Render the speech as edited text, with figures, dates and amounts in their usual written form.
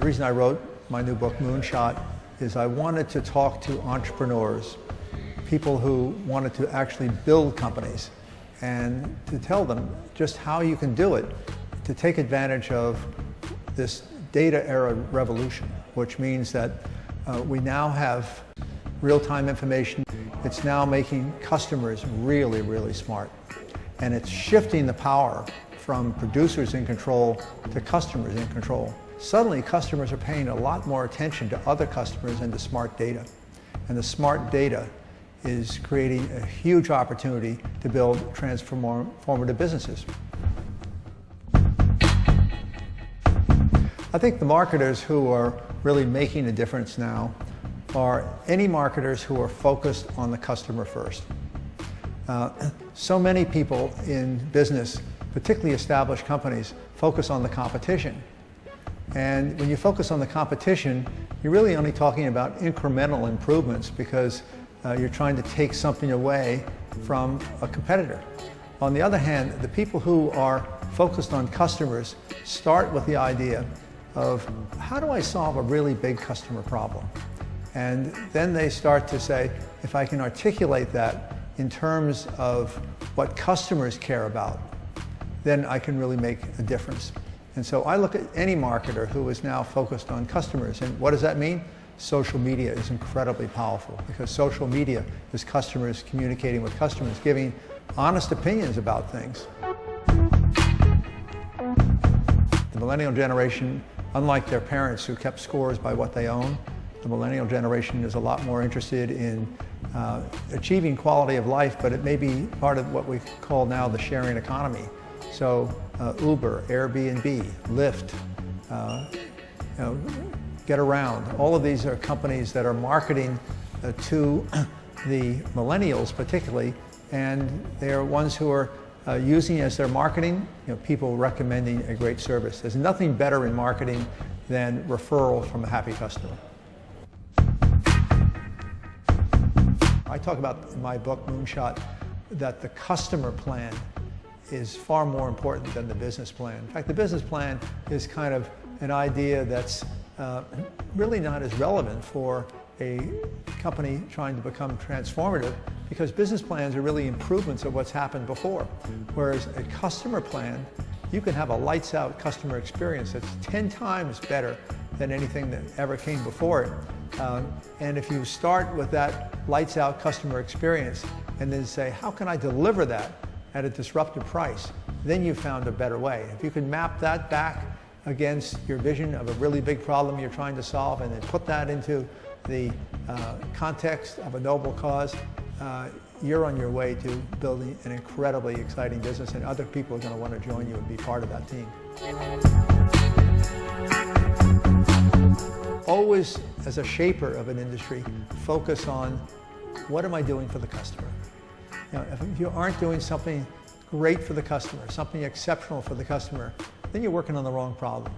reason I wrote my new book, Moonshot, is I wanted to talk to entrepreneurs, people who wanted to actually build companies, and to tell them just how you can do it to take advantage of this data era revolution, which means that we now have real-time information. It's now making customers really, really smart. And it's shifting the power from producers in control to customers in control. Suddenly, customers are paying a lot more attention to other customers and to smart data. And the smart data is creating a huge opportunity to build transformative businesses. I think the marketers who are really making a difference now are any marketers who are focused on the customer first. So many people in business, particularly established companies, focus on the competition. And when you focus on the competition, you're really only talking about incremental improvements because you're trying to take something away from a competitor. On the other hand, the people who are focused on customers start with the idea of how do I solve a really big customer problem? And then they start to say, if I can articulate that in terms of what customers care about, then I can really make a difference. And so I look at any marketer who is now focused on customers. And what does that mean? Social media is incredibly powerful because social media is customers communicating with customers, giving honest opinions about things. The millennial generation, unlike their parents who kept scores by what they own, the millennial generation is a lot more interested in achieving quality of life, but it may be part of what we call now the sharing economy. So Uber, Airbnb, Lyft, Get Around, all of these are companies that are marketing to the millennials particularly, and they are ones who are using as their marketing, people recommending a great service. There's nothing better in marketing than referral from a happy customer. I talk about in my book, Moonshot, that the customer plan is far more important than the business plan. In fact, the business plan is kind of an idea that's really not as relevant for a company trying to become transformative because business plans are really improvements of what's happened before. Whereas a customer plan, you can have a lights out customer experience that's 10 times better than anything that ever came before it. And if you start with that lights out customer experience and then say, how can I deliver that at a disruptive price? Then you've found a better way. If you can map that back against your vision of a really big problem you're trying to solve and then put that into the context of a noble cause, you're on your way to building an incredibly exciting business, and other people are going to want to join you and be part of that team. Always, as a shaper of an industry, focus on what am I doing for the customer? If you aren't doing something great for the customer, something exceptional for the customer, then you're working on the wrong problem.